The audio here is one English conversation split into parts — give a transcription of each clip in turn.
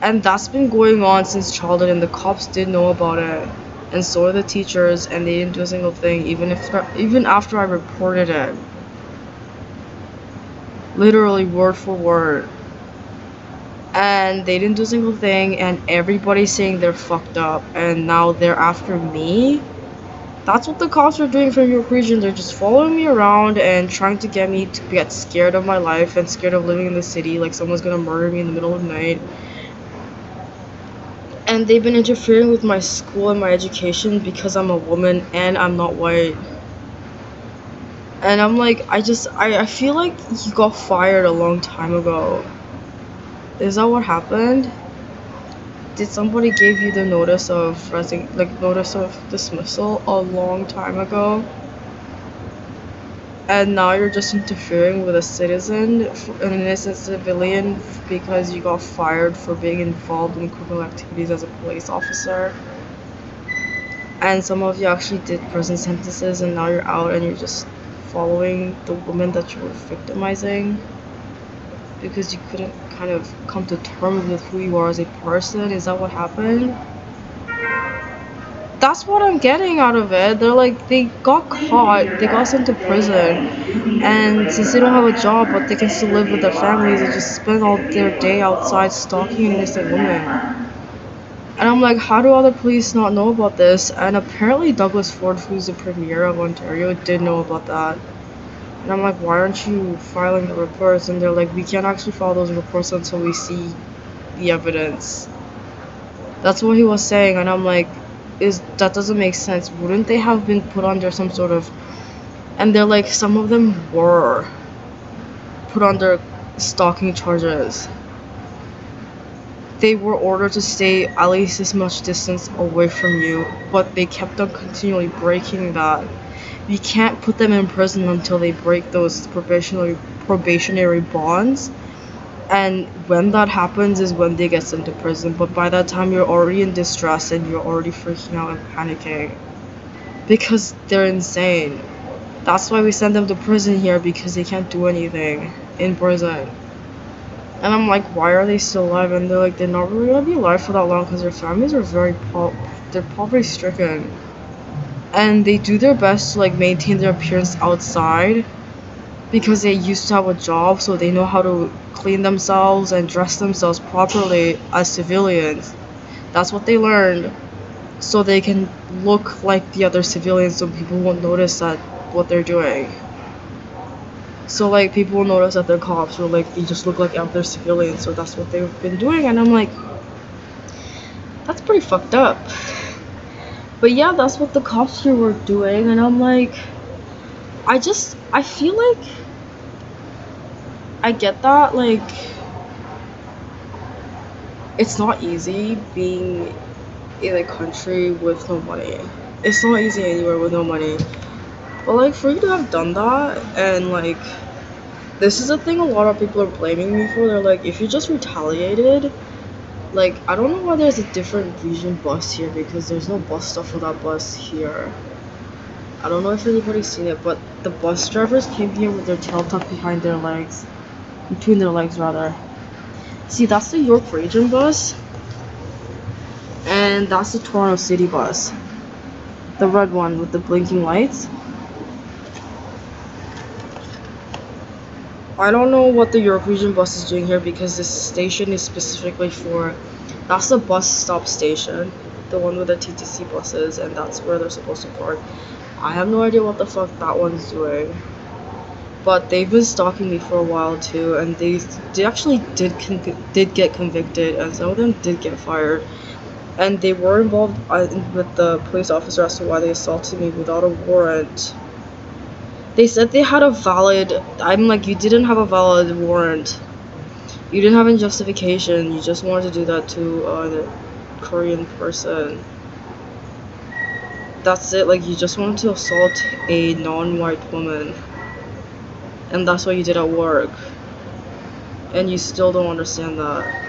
And that's been going on since childhood, and the cops did know about it, and so did the teachers, and they didn't do a single thing, even after I reported it, literally word for word. And they didn't do a single thing, and everybody's saying they're fucked up, and now they're after me. That's what the cops are doing from York Region. They're just following me around and trying to get me to get scared of my life and scared of living in the city, like someone's gonna murder me in the middle of the night. And they've been interfering with my school and my education because I'm a woman and I'm not white. And I'm like, I feel like you got fired a long time ago. Is that what happened? Did somebody give you the notice of dismissal a long time ago? And now you're just interfering with a citizen, an innocent civilian, because you got fired for being involved in criminal activities as a police officer. And some of you actually did prison sentences, and now you're out and you're just following the woman that you were victimizing because you couldn't kind of come to terms with who you are as a person. Is that what happened? That's what I'm getting out of it. They're like, they got caught, they got sent to prison, and since they don't have a job but they can still live with their families, they just spend all their day outside stalking an innocent woman. And I'm like, how do other police not know about this? And apparently Douglas Ford, who's the premier of Ontario, did know about that. And I'm like, why aren't you filing the reports? And they're like, we can't actually file those reports until we see the evidence. That's what he was saying, and I'm like, that doesn't make sense. Wouldn't they have been put under some sort of... And they're like, some of them were put under stalking charges. They were ordered to stay at least this much distance away from you, but they kept on continually breaking that. You can't put them in prison until they break those probationary bonds. And when that happens is when they get sent to prison. But by that time, you're already in distress and you're already freaking out and panicking. Because they're insane. That's why we send them to prison here, because they can't do anything in prison. And I'm like, why are they still alive? And they're like, they're not really gonna be alive for that long because their families are they're poverty stricken. And they do their best to like maintain their appearance outside because they used to have a job, so they know how to clean themselves and dress themselves properly as civilians. That's what they learned, so they can look like the other civilians, so people won't notice that what they're doing. So like people will notice that they're cops, or like they just look like other civilians, so that's what they've been doing. And I'm like, that's pretty fucked up. But yeah, that's what the cops here were doing, and I'm like, I feel like I get that, like, it's not easy being in a country with no money. It's not easy anywhere with no money. But like, for you to have done that, and like, this is a thing a lot of people are blaming me for. They're like, if you just retaliated, like, I don't know why there's a different region bus here, because there's no bus stop for that bus here. I don't know if anybody's seen it, but the bus drivers came here with their tail tucked behind their legs. Between their legs, rather. See, that's the York Region bus. And that's the Toronto City bus. The red one with the blinking lights. I don't know what the York Region bus is doing here, because this station is specifically for... That's the bus stop station. The one with the TTC buses, and that's where they're supposed to park. I have no idea what the fuck that one's doing. But they've been stalking me for a while too, and they actually did get convicted, and some of them did get fired. And they were involved with the police officer as to why they assaulted me without a warrant. They said they had a valid... I'm like, you didn't have a valid warrant. You didn't have any justification. You just wanted to do that to the Korean person. That's it. Like, you just wanted to assault a non-white woman. And that's what you did at work. And you still don't understand that.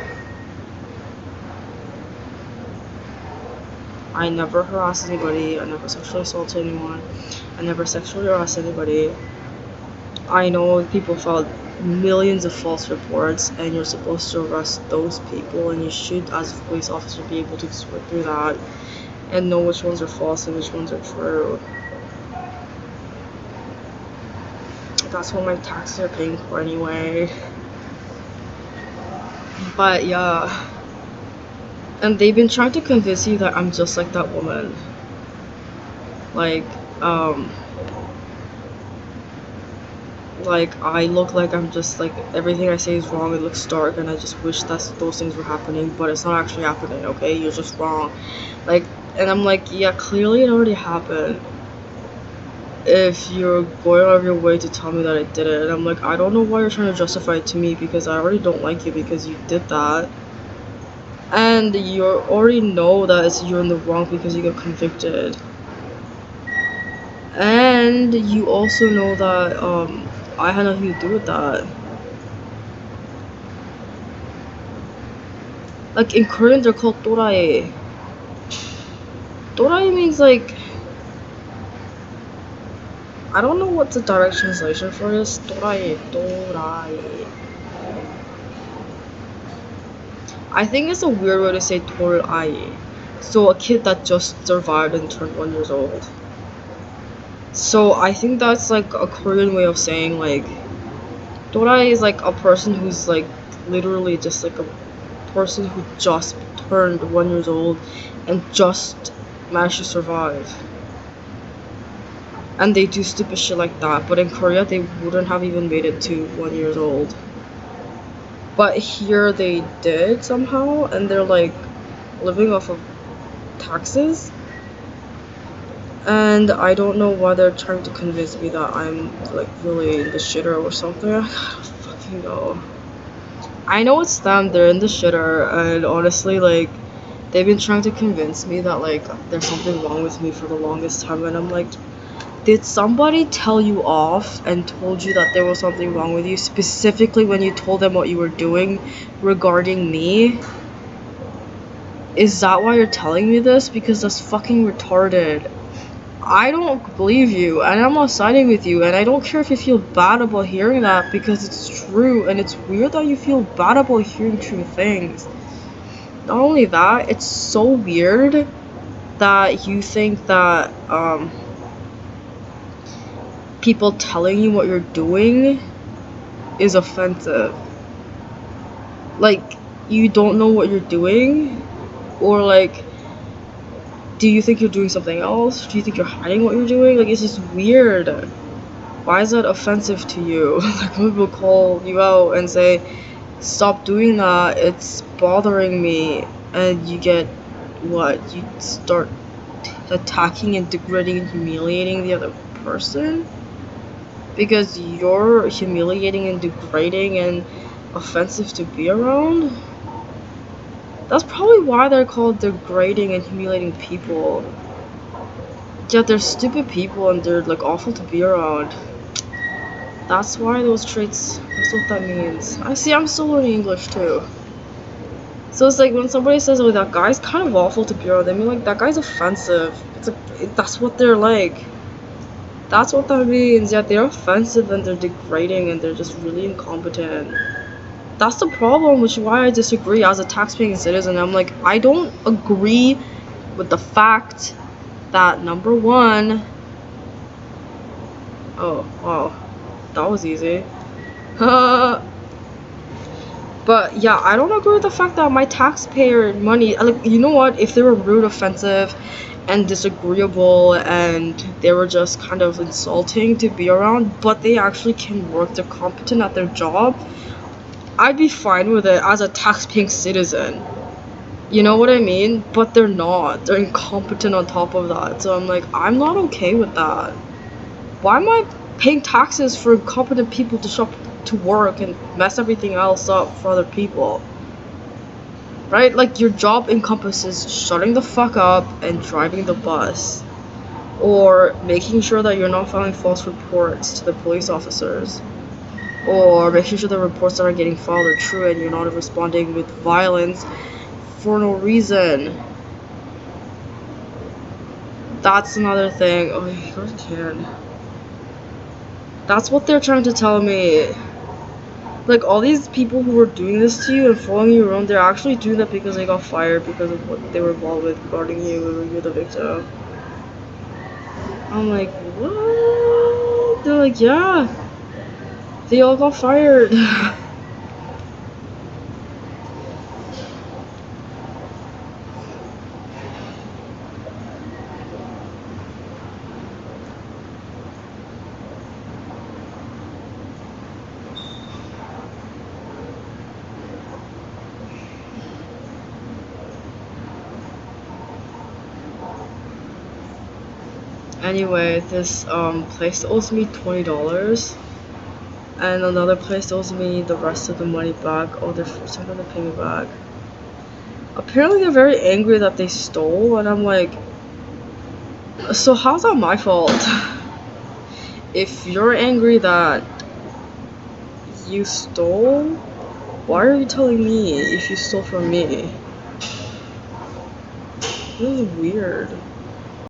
I never harassed anybody. I never sexually assaulted anyone. I never sexually harassed anybody. I know people felt millions of false reports, and you're supposed to arrest those people, and you should, as a police officer, be able to sort through that and know which ones are false and which ones are true. That's what my taxes are paying for anyway. But yeah. And they've been trying to convince you that I'm just like that woman. Like, like I look like I'm just like everything I say is wrong. It looks dark, and I just wish that those things were happening, but it's not actually happening. Okay, you're just wrong. Like, and I'm like, yeah, clearly it already happened. If you're going out of your way to tell me that I did it, and I'm like, I don't know why you're trying to justify it to me, because I already don't like you because you did that, and you already know that you're in the wrong because you got convicted, and you also know that I had nothing to do with that. Like in Korean, they're called torae. Torae means like, I don't know what the direct translation for this. Torae, torae. I think it's a weird way to say torae. So a kid that just survived and turned 1 year old. So I think that's like a Korean way of saying like, torae is like a person who's like literally just like a person who just turned 1 year old and just managed to survive. And they do stupid shit like that, but in Korea they wouldn't have even made it to 1 year old. But here they did somehow, and they're like living off of taxes. And I don't know why they're trying to convince me that I'm like really in the shitter or something. I don't fucking know. I know it's them, they're in the shitter, and honestly, like, they've been trying to convince me that like there's something wrong with me for the longest time, and I'm like, did somebody tell you off and told you that there was something wrong with you, specifically when you told them what you were doing regarding me? Is that why you're telling me this? Because that's fucking retarded. I don't believe you, and I'm not siding with you, and I don't care if you feel bad about hearing that, because it's true, and it's weird that you feel bad about hearing true things. Not only that, it's so weird that you think that, people telling you what you're doing is offensive. Like, you don't know what you're doing? Or like, do you think you're doing something else? Do you think you're hiding what you're doing? Like, it's just weird. Why is that offensive to you? Like, people call you out and say, stop doing that, it's bothering me. And you get, what? You start attacking and degrading and humiliating the other person? Because you're humiliating and degrading and offensive to be around? That's probably why they're called degrading and humiliating people. Yeah, they're stupid people and they're like awful to be around. That's why those traits, that's what that means. I see, I'm still learning English too. So it's like when somebody says, oh, that guy's kind of awful to be around, they mean like, that guy's offensive. It's like, that's what they're like. That's what that means. Yeah, they're offensive and they're degrading and they're just really incompetent. That's the problem, which is why I disagree as a tax-paying citizen. I'm like, I don't agree with the fact that, number one, oh, wow, that was easy. But yeah, I don't agree with the fact that my taxpayer money, like, you know what, if they were rude, offensive, and disagreeable, and they were just kind of insulting to be around, but they actually can work, they're competent at their job, I'd be fine with it as a tax-paying citizen. You know what I mean? But they're not. They're incompetent on top of that. So I'm like, I'm not okay with that. Why am I paying taxes for incompetent people to shop to work and mess everything else up for other people? Right? Like, your job encompasses shutting the fuck up and driving the bus. Or making sure that you're not filing false reports to the police officers. Or making sure the reports that are getting filed are true and you're not responding with violence for no reason. That's another thing. Oh, you can. That's what they're trying to tell me. Like all these people who were doing this to you and following you around, they're actually doing that because they got fired because of what they were involved with regarding you or you're the victim. I'm like, what? They're like, yeah, they all got fired. Anyway, this place owes me $20, and another place owes me the rest of the money back. Oh, they're forcing them to pay me back. Apparently, they're very angry that they stole, and I'm like, so how's that my fault? If you're angry that you stole, why are you telling me if you stole from me? This is weird.